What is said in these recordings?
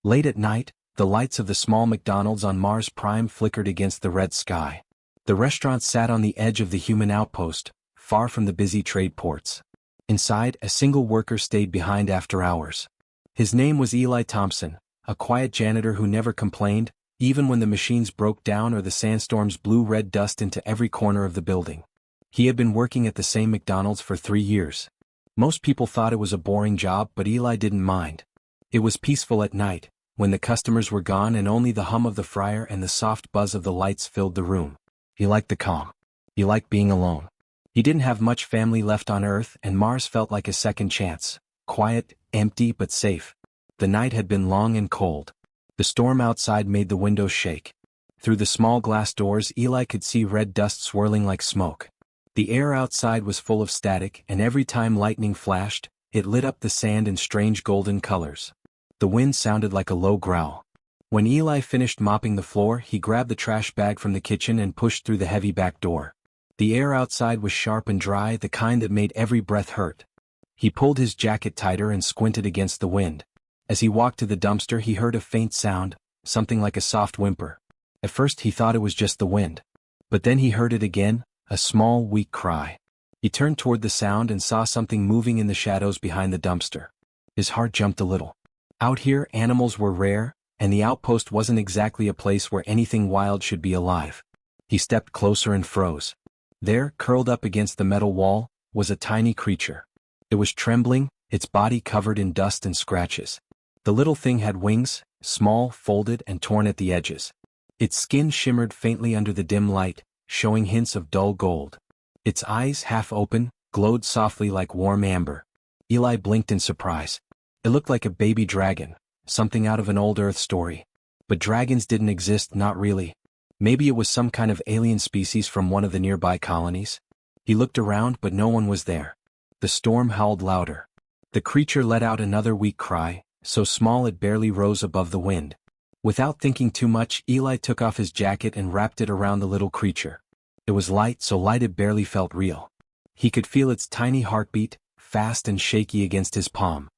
Late at night, the lights of the small McDonald's on Mars Prime flickered against the red sky. The restaurant sat on the edge of the human outpost, far from the busy trade ports. Inside, a single worker stayed behind after hours. His name was Eli Thompson, a quiet janitor who never complained, even when the machines broke down or the sandstorms blew red dust into every corner of the building. He had been working at the same McDonald's for 3 years. Most people thought it was a boring job, but Eli didn't mind. It was peaceful at night, when the customers were gone and only the hum of the fryer and the soft buzz of the lights filled the room. He liked the calm. He liked being alone. He didn't have much family left on Earth, and Mars felt like a second chance. Quiet, empty but safe. The night had been long and cold. The storm outside made the windows shake. Through the small glass doors Eli could see red dust swirling like smoke. The air outside was full of static, and every time lightning flashed, it lit up the sand in strange golden colors. The wind sounded like a low growl. When Eli finished mopping the floor, he grabbed the trash bag from the kitchen and pushed through the heavy back door. The air outside was sharp and dry, the kind that made every breath hurt. He pulled his jacket tighter and squinted against the wind. As he walked to the dumpster he heard a faint sound, something like a soft whimper. At first he thought it was just the wind. But then he heard it again, a small, weak cry. He turned toward the sound and saw something moving in the shadows behind the dumpster. His heart jumped a little. Out here animals were rare, and the outpost wasn't exactly a place where anything wild should be alive. He stepped closer and froze. There, curled up against the metal wall, was a tiny creature. It was trembling, its body covered in dust and scratches. The little thing had wings, small, folded and torn at the edges. Its skin shimmered faintly under the dim light, showing hints of dull gold. Its eyes, half open, glowed softly like warm amber. Eli blinked in surprise. It looked like a baby dragon, something out of an old Earth story. But dragons didn't exist, not really. Maybe it was some kind of alien species from one of the nearby colonies. He looked around but no one was there. The storm howled louder. The creature let out another weak cry, so small it barely rose above the wind. Without thinking too much, Eli took off his jacket and wrapped it around the little creature. It was light, so light it barely felt real. He could feel its tiny heartbeat, fast and shaky against his palm.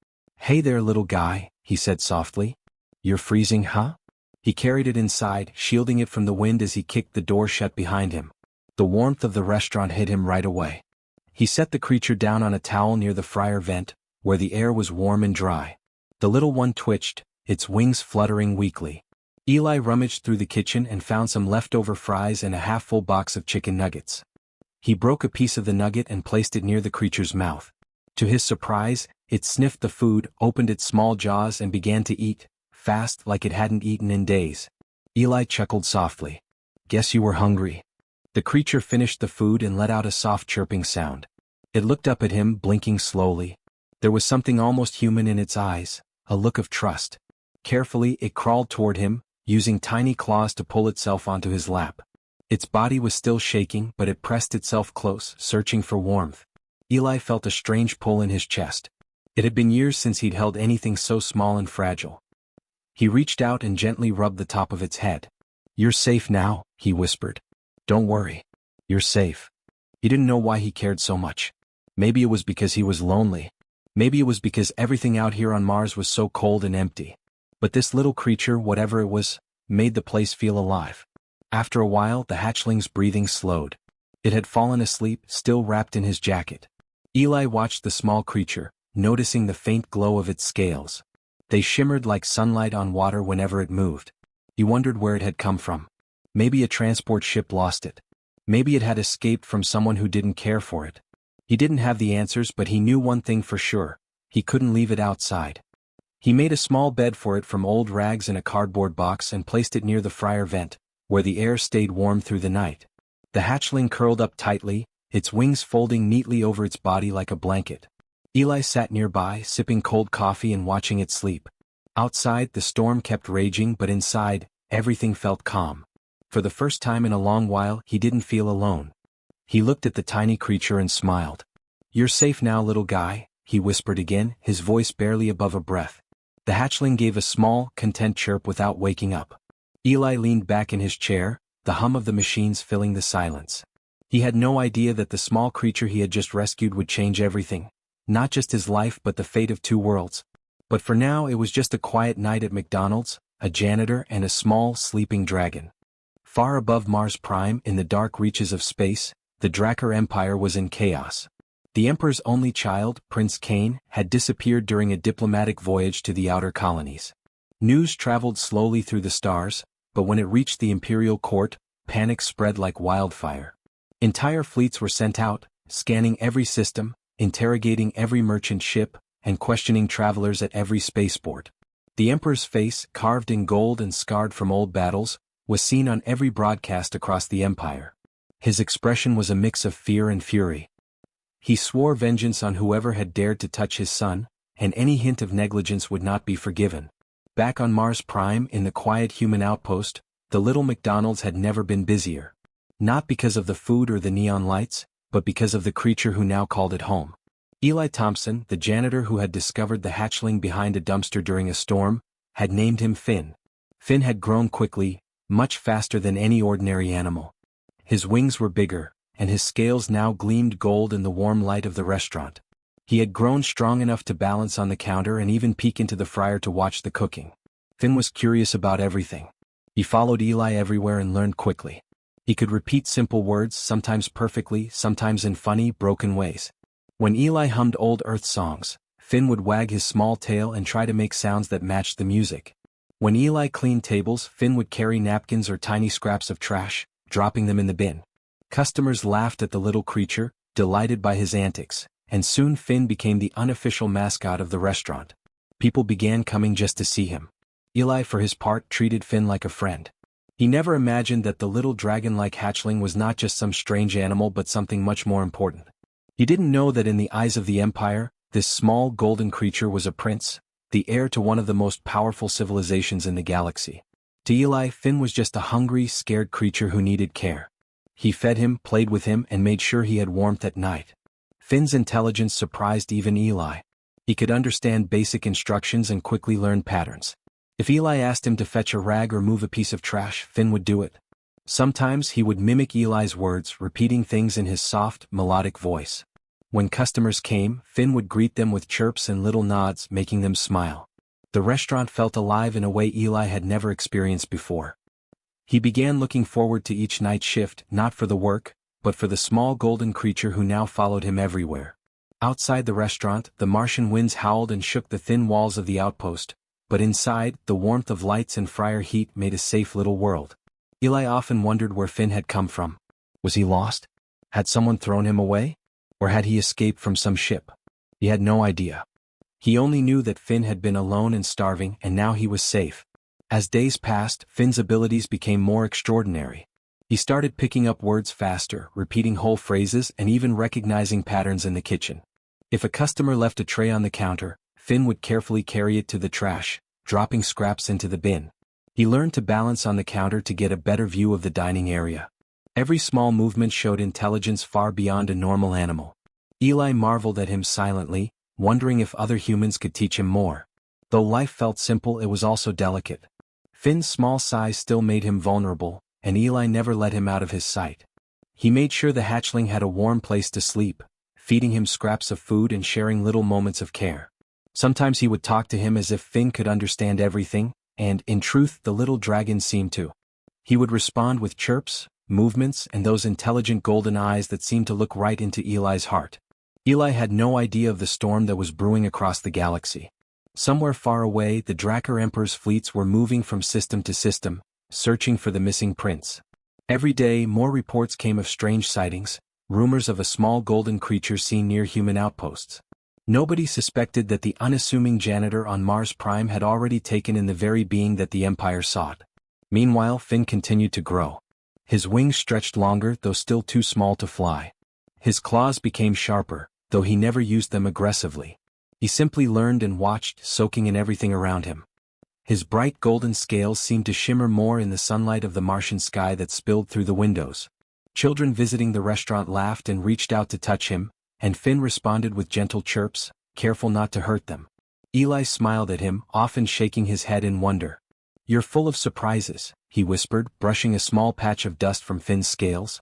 "Hey there, little guy," he said softly. "You're freezing, huh?" He carried it inside, shielding it from the wind as he kicked the door shut behind him. The warmth of the restaurant hit him right away. He set the creature down on a towel near the fryer vent, where the air was warm and dry. The little one twitched, its wings fluttering weakly. Eli rummaged through the kitchen and found some leftover fries and a half-full box of chicken nuggets. He broke a piece of the nugget and placed it near the creature's mouth. To his surprise, it sniffed the food, opened its small jaws and began to eat, fast like it hadn't eaten in days. Eli chuckled softly. "Guess you were hungry." The creature finished the food and let out a soft chirping sound. It looked up at him, blinking slowly. There was something almost human in its eyes, a look of trust. Carefully, it crawled toward him, using tiny claws to pull itself onto his lap. Its body was still shaking, but it pressed itself close, searching for warmth. Eli felt a strange pull in his chest. It had been years since he'd held anything so small and fragile. He reached out and gently rubbed the top of its head. "You're safe now," he whispered. "Don't worry. You're safe." He didn't know why he cared so much. Maybe it was because he was lonely. Maybe it was because everything out here on Mars was so cold and empty. But this little creature, whatever it was, made the place feel alive. After a while, the hatchling's breathing slowed. It had fallen asleep, still wrapped in his jacket. Eli watched the small creature, noticing the faint glow of its scales. They shimmered like sunlight on water whenever it moved. He wondered where it had come from. Maybe a transport ship lost it. Maybe it had escaped from someone who didn't care for it. He didn't have the answers, but he knew one thing for sure. He couldn't leave it outside. He made a small bed for it from old rags in a cardboard box and placed it near the fryer vent, where the air stayed warm through the night. The hatchling curled up tightly, its wings folding neatly over its body like a blanket. Eli sat nearby, sipping cold coffee and watching it sleep. Outside, the storm kept raging, but inside, everything felt calm. For the first time in a long while, he didn't feel alone. He looked at the tiny creature and smiled. "You're safe now, little guy," he whispered again, his voice barely above a breath. The hatchling gave a small, content chirp without waking up. Eli leaned back in his chair, the hum of the machines filling the silence. He had no idea that the small creature he had just rescued would change everything. Not just his life but the fate of 2 worlds. But for now it was just a quiet night at McDonald's, a janitor and a small, sleeping dragon. Far above Mars Prime in the dark reaches of space, the Drakkar Empire was in chaos. The Emperor's only child, Prince Cain, had disappeared during a diplomatic voyage to the outer colonies. News traveled slowly through the stars, but when it reached the imperial court, panic spread like wildfire. Entire fleets were sent out, scanning every system, interrogating every merchant ship, and questioning travelers at every spaceport. The Emperor's face, carved in gold and scarred from old battles, was seen on every broadcast across the empire. His expression was a mix of fear and fury. He swore vengeance on whoever had dared to touch his son, and any hint of negligence would not be forgiven. Back on Mars Prime in the quiet human outpost, the little McDonald's had never been busier. Not because of the food or the neon lights, but because of the creature who now called it home. Eli Thompson, the janitor who had discovered the hatchling behind a dumpster during a storm, had named him Finn. Finn had grown quickly, much faster than any ordinary animal. His wings were bigger, and his scales now gleamed gold in the warm light of the restaurant. He had grown strong enough to balance on the counter and even peek into the fryer to watch the cooking. Finn was curious about everything. He followed Eli everywhere and learned quickly. He could repeat simple words, sometimes perfectly, sometimes in funny, broken ways. When Eli hummed old Earth songs, Finn would wag his small tail and try to make sounds that matched the music. When Eli cleaned tables, Finn would carry napkins or tiny scraps of trash, dropping them in the bin. Customers laughed at the little creature, delighted by his antics, and soon Finn became the unofficial mascot of the restaurant. People began coming just to see him. Eli, for his part, treated Finn like a friend. He never imagined that the little dragon-like hatchling was not just some strange animal but something much more important. He didn't know that in the eyes of the Empire, this small golden creature was a prince, the heir to one of the most powerful civilizations in the galaxy. To Eli, Finn was just a hungry, scared creature who needed care. He fed him, played with him, and made sure he had warmth at night. Finn's intelligence surprised even Eli. He could understand basic instructions and quickly learn patterns. If Eli asked him to fetch a rag or move a piece of trash, Finn would do it. Sometimes he would mimic Eli's words, repeating things in his soft, melodic voice. When customers came, Finn would greet them with chirps and little nods, making them smile. The restaurant felt alive in a way Eli had never experienced before. He began looking forward to each night shift, not for the work, but for the small golden creature who now followed him everywhere. Outside the restaurant, the Martian winds howled and shook the thin walls of the outpost, but inside, the warmth of lights and fryer heat made a safe little world. Eli often wondered where Finn had come from. Was he lost? Had someone thrown him away? Or had he escaped from some ship? He had no idea. He only knew that Finn had been alone and starving, and now he was safe. As days passed, Finn's abilities became more extraordinary. He started picking up words faster, repeating whole phrases, and even recognizing patterns in the kitchen. If a customer left a tray on the counter, Finn would carefully carry it to the trash, dropping scraps into the bin. He learned to balance on the counter to get a better view of the dining area. Every small movement showed intelligence far beyond a normal animal. Eli marveled at him silently, wondering if other humans could teach him more. Though life felt simple, it was also delicate. Finn's small size still made him vulnerable, and Eli never let him out of his sight. He made sure the hatchling had a warm place to sleep, feeding him scraps of food and sharing little moments of care. Sometimes he would talk to him as if Finn could understand everything, and, in truth, the little dragon seemed to. He would respond with chirps, movements, and those intelligent golden eyes that seemed to look right into Eli's heart. Eli had no idea of the storm that was brewing across the galaxy. Somewhere far away, the Drakkar Emperor's fleets were moving from system to system, searching for the missing prince. Every day, more reports came of strange sightings, rumors of a small golden creature seen near human outposts. Nobody suspected that the unassuming janitor on Mars Prime had already taken in the very being that the Empire sought. Meanwhile, Finn continued to grow. His wings stretched longer, though still too small to fly. His claws became sharper, though he never used them aggressively. He simply learned and watched, soaking in everything around him. His bright golden scales seemed to shimmer more in the sunlight of the Martian sky that spilled through the windows. Children visiting the restaurant laughed and reached out to touch him, and Finn responded with gentle chirps, careful not to hurt them. Eli smiled at him, often shaking his head in wonder. "You're full of surprises," he whispered, brushing a small patch of dust from Finn's scales.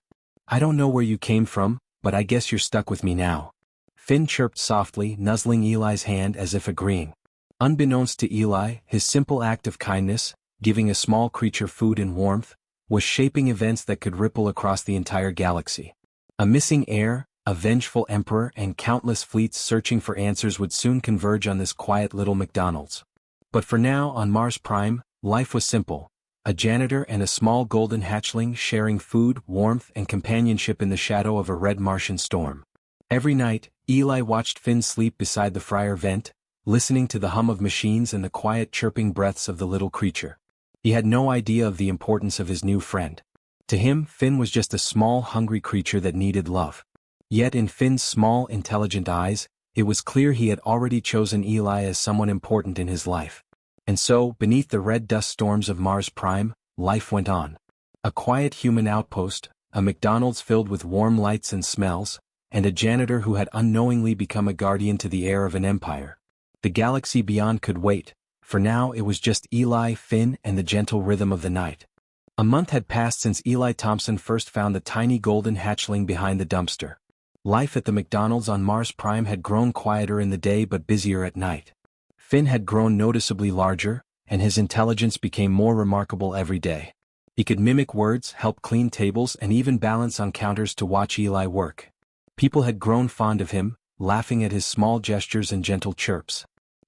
"I don't know where you came from, but I guess you're stuck with me now." Finn chirped softly, nuzzling Eli's hand as if agreeing. Unbeknownst to Eli, his simple act of kindness, giving a small creature food and warmth, was shaping events that could ripple across the entire galaxy. A missing heir, a vengeful emperor, and countless fleets searching for answers would soon converge on this quiet little McDonald's. But for now, on Mars Prime, life was simple. A janitor and a small golden hatchling sharing food, warmth, and companionship in the shadow of a red Martian storm. Every night, Eli watched Finn sleep beside the fryer vent, listening to the hum of machines and the quiet chirping breaths of the little creature. He had no idea of the importance of his new friend. To him, Finn was just a small, hungry creature that needed love. Yet in Finn's small, intelligent eyes, it was clear he had already chosen Eli as someone important in his life. And so, beneath the red dust storms of Mars Prime, life went on. A quiet human outpost, a McDonald's filled with warm lights and smells, and a janitor who had unknowingly become a guardian to the heir of an empire. The galaxy beyond could wait. For now it was just Eli, Finn, and the gentle rhythm of the night. A month had passed since Eli Thompson first found the tiny golden hatchling behind the dumpster. Life at the McDonald's on Mars Prime had grown quieter in the day but busier at night. Finn had grown noticeably larger, and his intelligence became more remarkable every day. He could mimic words, help clean tables, and even balance on counters to watch Eli work. People had grown fond of him, laughing at his small gestures and gentle chirps.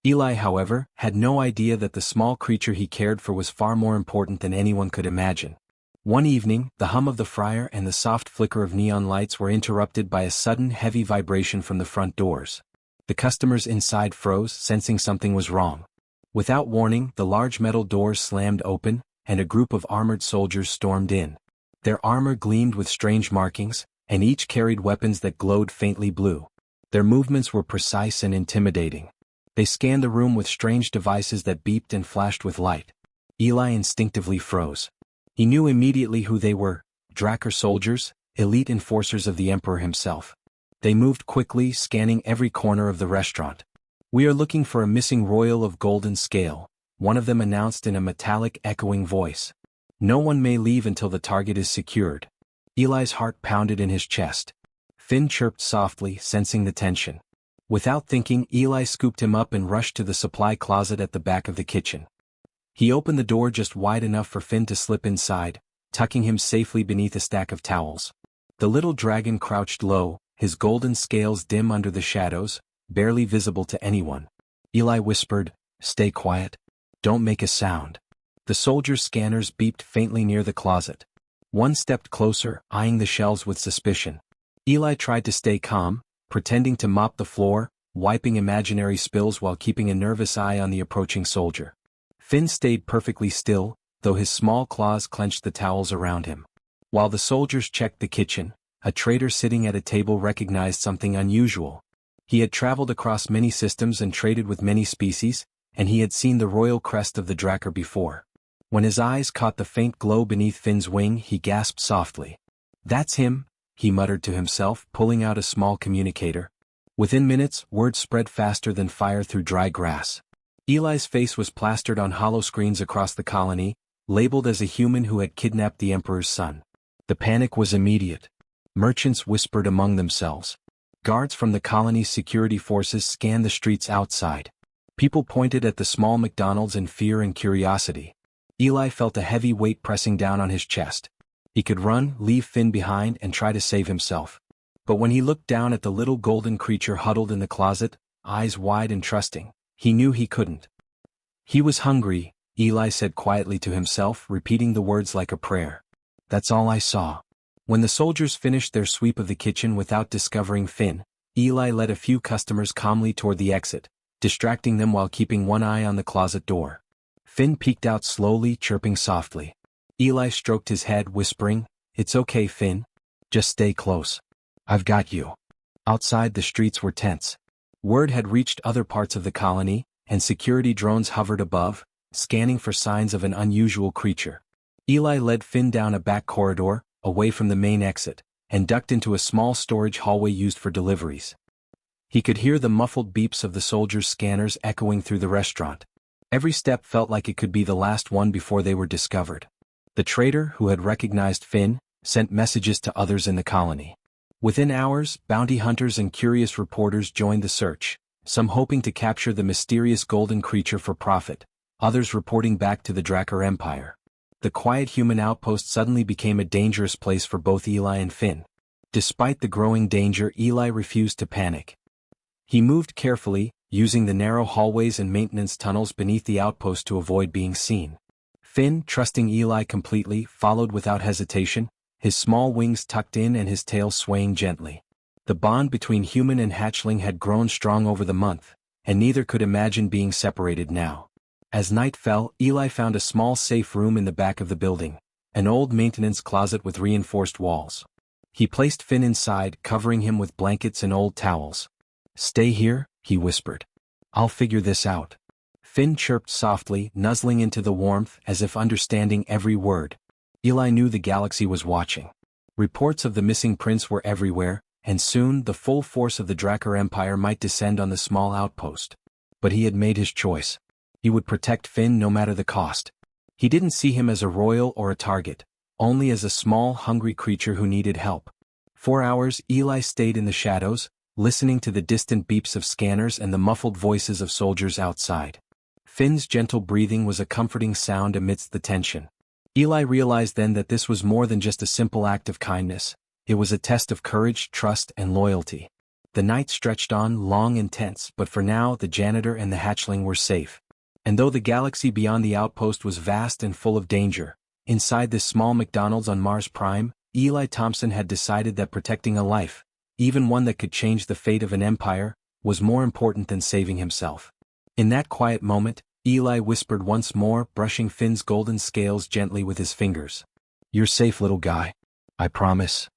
Eli, however, had no idea that the small creature he cared for was far more important than anyone could imagine. One evening, the hum of the fryer and the soft flicker of neon lights were interrupted by a sudden heavy vibration from the front doors. The customers inside froze, sensing something was wrong. Without warning, the large metal doors slammed open, and a group of armored soldiers stormed in. Their armor gleamed with strange markings, and each carried weapons that glowed faintly blue. Their movements were precise and intimidating. They scanned the room with strange devices that beeped and flashed with light. Eli instinctively froze. He knew immediately who they were: Drakkar soldiers, elite enforcers of the Emperor himself. They moved quickly, scanning every corner of the restaurant. "We are looking for a missing royal of golden scale," one of them announced in a metallic, echoing voice. "No one may leave until the target is secured." Eli's heart pounded in his chest. Finn chirped softly, sensing the tension. Without thinking, Eli scooped him up and rushed to the supply closet at the back of the kitchen. He opened the door just wide enough for Finn to slip inside, tucking him safely beneath a stack of towels. The little dragon crouched low, his golden scales dim under the shadows, barely visible to anyone. Eli whispered, "Stay quiet. Don't make a sound." The soldiers' scanners beeped faintly near the closet. One stepped closer, eyeing the shelves with suspicion. Eli tried to stay calm, pretending to mop the floor, wiping imaginary spills while keeping a nervous eye on the approaching soldier. Finn stayed perfectly still, though his small claws clenched the towels around him. While the soldiers checked the kitchen, a trader sitting at a table recognized something unusual. He had traveled across many systems and traded with many species, and he had seen the royal crest of the Drakkar before. When his eyes caught the faint glow beneath Finn's wing, he gasped softly. "That's him," he muttered to himself, pulling out a small communicator. Within minutes, word spread faster than fire through dry grass. Eli's face was plastered on hollow screens across the colony, labeled as a human who had kidnapped the Emperor's son. The panic was immediate. Merchants whispered among themselves. Guards from the colony's security forces scanned the streets outside. People pointed at the small McDonald's in fear and curiosity. Eli felt a heavy weight pressing down on his chest. He could run, leave Finn behind, and try to save himself. But when he looked down at the little golden creature huddled in the closet, eyes wide and trusting, he knew he couldn't. "He was hungry," Eli said quietly to himself, repeating the words like a prayer. "That's all I saw." When the soldiers finished their sweep of the kitchen without discovering Finn, Eli led a few customers calmly toward the exit, distracting them while keeping one eye on the closet door. Finn peeked out slowly, chirping softly. Eli stroked his head, whispering, "It's okay, Finn. Just stay close. I've got you." Outside, the streets were tense. Word had reached other parts of the colony, and security drones hovered above, scanning for signs of an unusual creature. Eli led Finn down a back corridor, away from the main exit, and ducked into a small storage hallway used for deliveries. He could hear the muffled beeps of the soldiers' scanners echoing through the restaurant. Every step felt like it could be the last one before they were discovered. The trader, who had recognized Finn, sent messages to others in the colony. Within hours, bounty hunters and curious reporters joined the search, some hoping to capture the mysterious golden creature for profit, others reporting back to the Drakkar Empire. The quiet human outpost suddenly became a dangerous place for both Eli and Finn. Despite the growing danger, Eli refused to panic. He moved carefully, using the narrow hallways and maintenance tunnels beneath the outpost to avoid being seen. Finn, trusting Eli completely, followed without hesitation, his small wings tucked in and his tail swaying gently. The bond between human and hatchling had grown strong over the month, and neither could imagine being separated now. As night fell, Eli found a small safe room in the back of the building, an old maintenance closet with reinforced walls. He placed Finn inside, covering him with blankets and old towels. "Stay here," he whispered. "I'll figure this out." Finn chirped softly, nuzzling into the warmth as if understanding every word. Eli knew the galaxy was watching. Reports of the missing prince were everywhere, and soon the full force of the Drakkar Empire might descend on the small outpost. But he had made his choice. He would protect Finn no matter the cost. He didn't see him as a royal or a target, only as a small, hungry creature who needed help. For hours, Eli stayed in the shadows, listening to the distant beeps of scanners and the muffled voices of soldiers outside. Finn's gentle breathing was a comforting sound amidst the tension. Eli realized then that this was more than just a simple act of kindness. It was a test of courage, trust, and loyalty. The night stretched on, long and tense, but for now the janitor and the hatchling were safe. And though the galaxy beyond the outpost was vast and full of danger, inside this small McDonald's on Mars Prime, Eli Thompson had decided that protecting a life, even one that could change the fate of an empire, was more important than saving himself. In that quiet moment, Eli whispered once more, brushing Finn's golden scales gently with his fingers. "You're safe, little guy. I promise."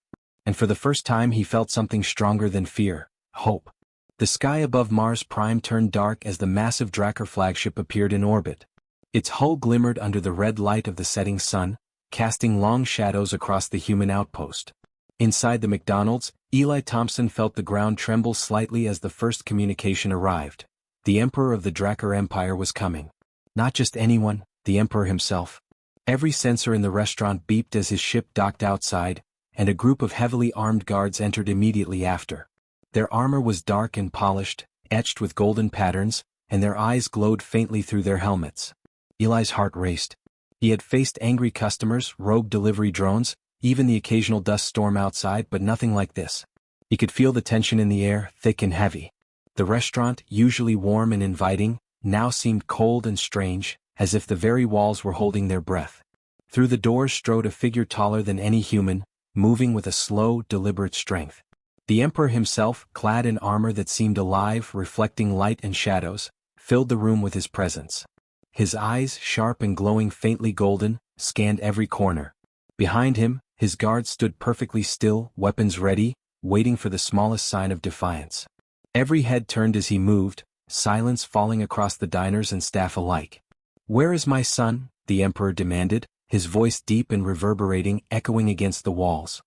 And for the first time he felt something stronger than fear, hope. The sky above Mars Prime turned dark as the massive Drakkar flagship appeared in orbit. Its hull glimmered under the red light of the setting sun, casting long shadows across the human outpost. Inside the McDonald's, Eli Thompson felt the ground tremble slightly as the first communication arrived. The Emperor of the Drakkar Empire was coming. Not just anyone, the Emperor himself. Every sensor in the restaurant beeped as his ship docked outside, and a group of heavily armed guards entered immediately after. Their armor was dark and polished, etched with golden patterns, and their eyes glowed faintly through their helmets. Eli's heart raced. He had faced angry customers, rogue delivery drones, even the occasional dust storm outside, but nothing like this. He could feel the tension in the air, thick and heavy. The restaurant, usually warm and inviting, now seemed cold and strange, as if the very walls were holding their breath. Through the doors strode a figure taller than any human, moving with a slow, deliberate strength. The Emperor himself, clad in armor that seemed alive, reflecting light and shadows, filled the room with his presence. His eyes, sharp and glowing faintly golden, scanned every corner. Behind him, his guards stood perfectly still, weapons ready, waiting for the smallest sign of defiance. Every head turned as he moved, silence falling across the diners and staff alike. "Where is my son?" the Emperor demanded, his voice deep and reverberating, echoing against the walls.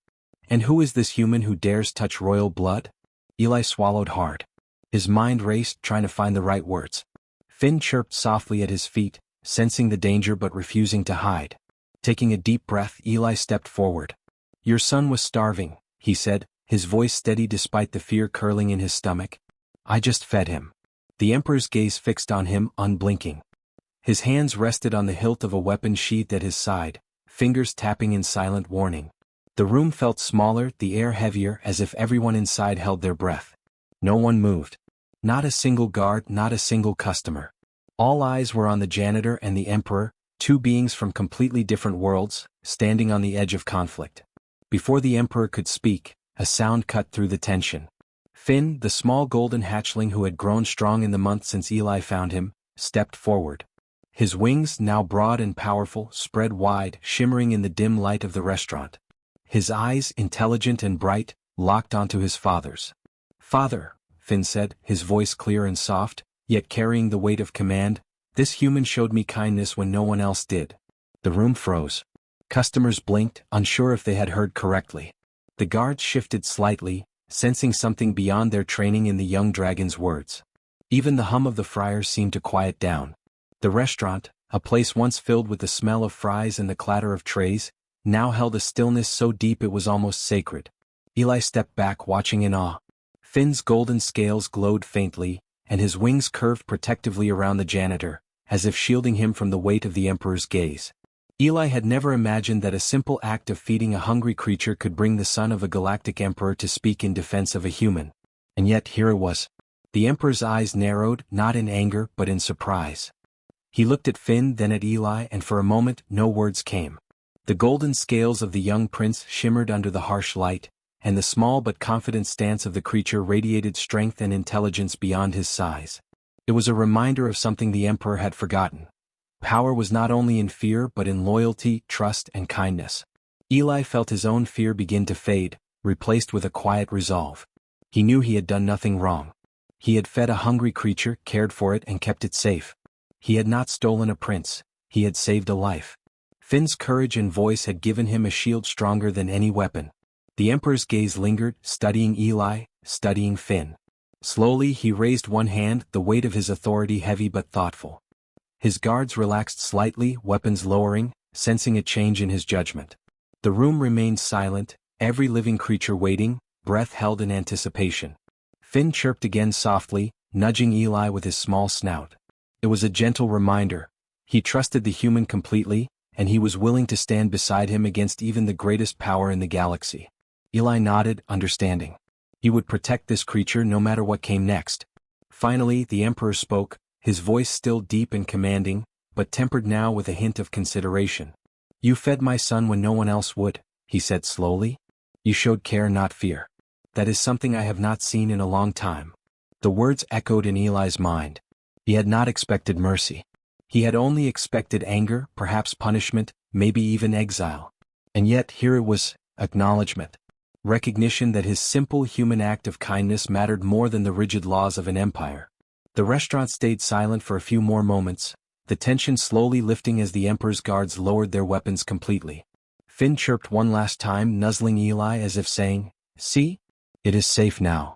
"And who is this human who dares touch royal blood?" Eli swallowed hard. His mind raced, trying to find the right words. Finn chirped softly at his feet, sensing the danger but refusing to hide. Taking a deep breath, Eli stepped forward. "Your son was starving," he said, his voice steady despite the fear curling in his stomach. "I just fed him." The Emperor's gaze fixed on him, unblinking. His hands rested on the hilt of a weapon sheathed at his side, fingers tapping in silent warning. The room felt smaller, the air heavier, as if everyone inside held their breath. No one moved. Not a single guard, not a single customer. All eyes were on the janitor and the Emperor, two beings from completely different worlds, standing on the edge of conflict. Before the Emperor could speak, a sound cut through the tension. Finn, the small golden hatchling who had grown strong in the month since Eli found him, stepped forward. His wings, now broad and powerful, spread wide, shimmering in the dim light of the restaurant. His eyes, intelligent and bright, locked onto his father's. "Father," Finn said, his voice clear and soft, yet carrying the weight of command, "this human showed me kindness when no one else did." The room froze. Customers blinked, unsure if they had heard correctly. The guards shifted slightly, sensing something beyond their training in the young dragon's words. Even the hum of the fryers seemed to quiet down. The restaurant, a place once filled with the smell of fries and the clatter of trays, now held a stillness so deep it was almost sacred. Eli stepped back, watching in awe. Finn's golden scales glowed faintly, and his wings curved protectively around the janitor, as if shielding him from the weight of the Emperor's gaze. Eli had never imagined that a simple act of feeding a hungry creature could bring the son of a galactic emperor to speak in defense of a human. And yet here it was. The Emperor's eyes narrowed, not in anger but in surprise. He looked at Finn, then at Eli, and for a moment no words came. The golden scales of the young prince shimmered under the harsh light, and the small but confident stance of the creature radiated strength and intelligence beyond his size. It was a reminder of something the Emperor had forgotten. Power was not only in fear but in loyalty, trust, and kindness. Eli felt his own fear begin to fade, replaced with a quiet resolve. He knew he had done nothing wrong. He had fed a hungry creature, cared for it, and kept it safe. He had not stolen a prince, he had saved a life. Finn's courage and voice had given him a shield stronger than any weapon. The Emperor's gaze lingered, studying Eli, studying Finn. Slowly he raised one hand, the weight of his authority heavy but thoughtful. His guards relaxed slightly, weapons lowering, sensing a change in his judgment. The room remained silent, every living creature waiting, breath held in anticipation. Finn chirped again softly, nudging Eli with his small snout. It was a gentle reminder. He trusted the human completely, and he was willing to stand beside him against even the greatest power in the galaxy. Eli nodded, understanding. He would protect this creature no matter what came next. Finally, the Emperor spoke, his voice still deep and commanding, but tempered now with a hint of consideration. "You fed my son when no one else would," he said slowly. "You showed care, not fear. That is something I have not seen in a long time." The words echoed in Eli's mind. He had not expected mercy. He had only expected anger, perhaps punishment, maybe even exile. And yet here it was, acknowledgement. Recognition that his simple human act of kindness mattered more than the rigid laws of an empire. The restaurant stayed silent for a few more moments, the tension slowly lifting as the Emperor's guards lowered their weapons completely. Finn chirped one last time, nuzzling Eli as if saying, "See? It is safe now."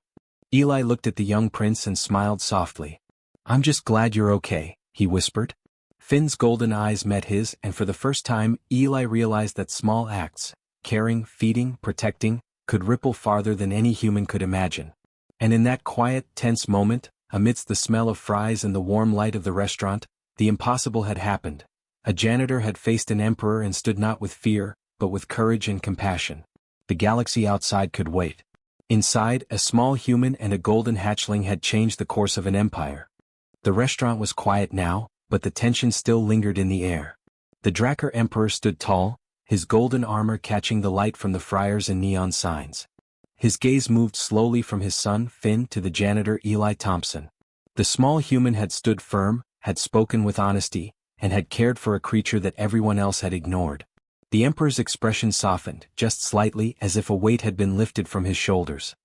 Eli looked at the young prince and smiled softly. "I'm just glad you're okay," he whispered. Finn's golden eyes met his, and for the first time, Eli realized that small acts, caring, feeding, protecting, could ripple farther than any human could imagine. And in that quiet, tense moment, amidst the smell of fries and the warm light of the restaurant, the impossible had happened. A janitor had faced an emperor and stood not with fear, but with courage and compassion. The galaxy outside could wait. Inside, a small human and a golden hatchling had changed the course of an empire. The restaurant was quiet now, but the tension still lingered in the air. The Drakkar Emperor stood tall, his golden armor catching the light from the friars and neon signs. His gaze moved slowly from his son, Finn, to the janitor, Eli Thompson. The small human had stood firm, had spoken with honesty, and had cared for a creature that everyone else had ignored. The Emperor's expression softened, just slightly, as if a weight had been lifted from his shoulders.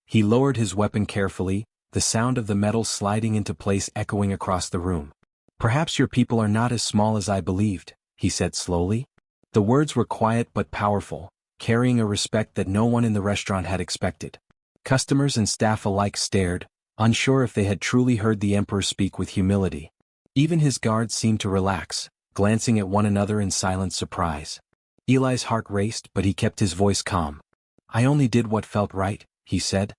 He lowered his weapon carefully, the sound of the metal sliding into place echoing across the room. "Perhaps your people are not as small as I believed," he said slowly. The words were quiet but powerful, carrying a respect that no one in the restaurant had expected. Customers and staff alike stared, unsure if they had truly heard the Emperor speak with humility. Even his guards seemed to relax, glancing at one another in silent surprise. Eli's heart raced, but he kept his voice calm. "I only did what felt right," he said.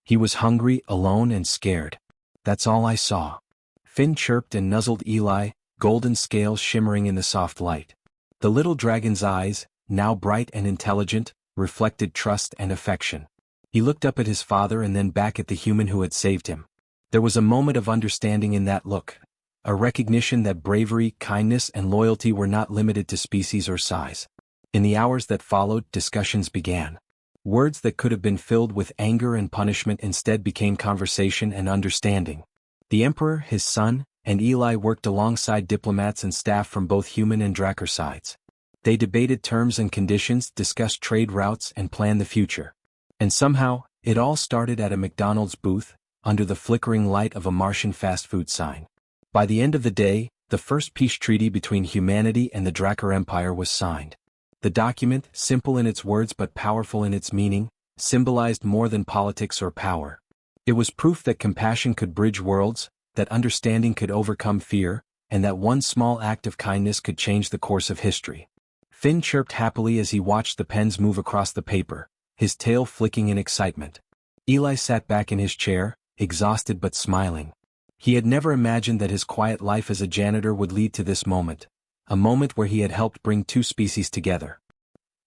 "He was hungry, alone, and scared. That's all I saw." Finn chirped and nuzzled Eli, golden scales shimmering in the soft light. The little dragon's eyes, now bright and intelligent, reflected trust and affection. He looked up at his father and then back at the human who had saved him. There was a moment of understanding in that look, a recognition that bravery, kindness, and loyalty were not limited to species or size. In the hours that followed, discussions began. Words that could have been filled with anger and punishment instead became conversation and understanding. The Emperor, his son, and Eli worked alongside diplomats and staff from both human and Drakkar sides. They debated terms and conditions, discussed trade routes, and planned the future. And somehow, it all started at a McDonald's booth, under the flickering light of a Martian fast food sign. By the end of the day, the first peace treaty between humanity and the Drakkar Empire was signed. The document, simple in its words but powerful in its meaning, symbolized more than politics or power. It was proof that compassion could bridge worlds, that understanding could overcome fear, and that one small act of kindness could change the course of history. Finn chirped happily as he watched the pens move across the paper, his tail flicking in excitement. Eli sat back in his chair, exhausted but smiling. He had never imagined that his quiet life as a janitor would lead to this moment, a moment where he had helped bring two species together.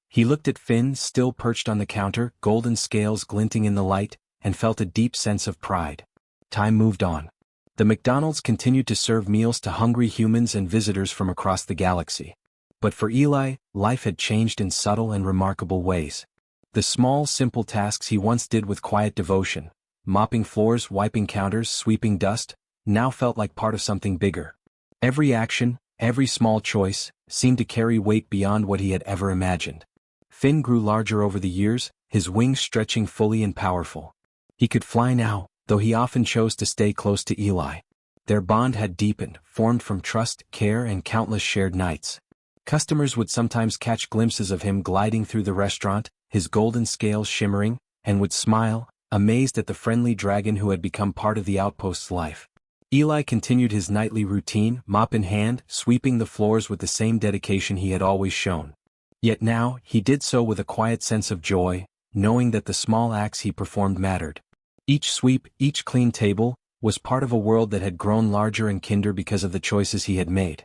He looked at Finn, still perched on the counter, golden scales glinting in the light, and felt a deep sense of pride. Time moved on. The McDonald's continued to serve meals to hungry humans and visitors from across the galaxy. But for Eli, life had changed in subtle and remarkable ways. The small, simple tasks he once did with quiet devotion, mopping floors, wiping counters, sweeping dust, now felt like part of something bigger. Every action, every small choice, seemed to carry weight beyond what he had ever imagined. Finn grew larger over the years, his wings stretching fully and powerful. He could fly now, though he often chose to stay close to Eli. Their bond had deepened, formed from trust, care, and countless shared nights. Customers would sometimes catch glimpses of him gliding through the restaurant, his golden scales shimmering, and would smile, amazed at the friendly dragon who had become part of the outpost's life. Eli continued his nightly routine, mop in hand, sweeping the floors with the same dedication he had always shown. Yet now, he did so with a quiet sense of joy, knowing that the small acts he performed mattered. Each sweep, each clean table, was part of a world that had grown larger and kinder because of the choices he had made.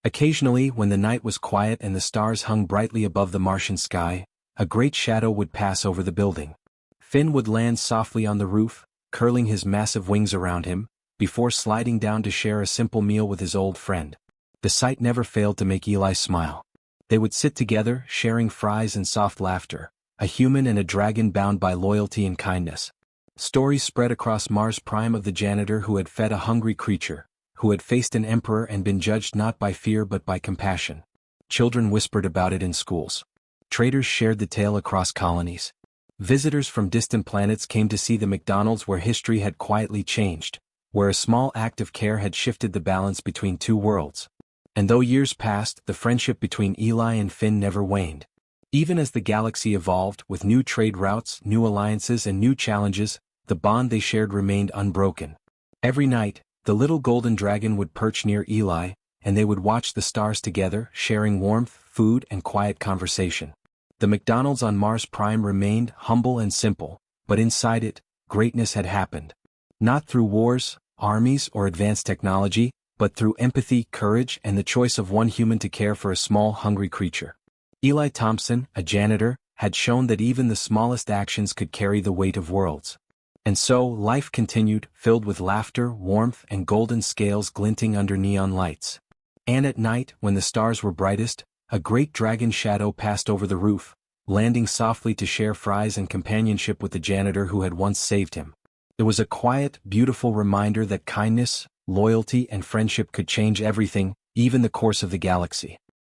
Occasionally, when the night was quiet and the stars hung brightly above the Martian sky, a great shadow would pass over the building. Finn would land softly on the roof, curling his massive wings around him, before sliding down to share a simple meal with his old friend. The sight never failed to make Eli smile. They would sit together, sharing fries and soft laughter, a human and a dragon bound by loyalty and kindness. Stories spread across Mars Prime of the janitor who had fed a hungry creature, who had faced an emperor and been judged not by fear but by compassion. Children whispered about it in schools. Traders shared the tale across colonies. Visitors from distant planets came to see the McDonald's where history had quietly changed, where a small act of care had shifted the balance between two worlds. And though years passed, the friendship between Eli and Finn never waned. Even as the galaxy evolved, with new trade routes, new alliances and new challenges, the bond they shared remained unbroken. Every night, the little golden dragon would perch near Eli, and they would watch the stars together, sharing warmth, food, and quiet conversation. The McDonald's on Mars Prime remained humble and simple, but inside it, greatness had happened. Not through wars, armies, or advanced technology, but through empathy, courage, and the choice of one human to care for a small, hungry creature. Eli Thompson, a janitor, had shown that even the smallest actions could carry the weight of worlds. And so, life continued, filled with laughter, warmth, and golden scales glinting under neon lights. And at night, when the stars were brightest, a great dragon shadow passed over the roof, landing softly to share fries and companionship with the janitor who had once saved him. It was a quiet, beautiful reminder that kindness, loyalty, and friendship could change everything, even the course of the galaxy.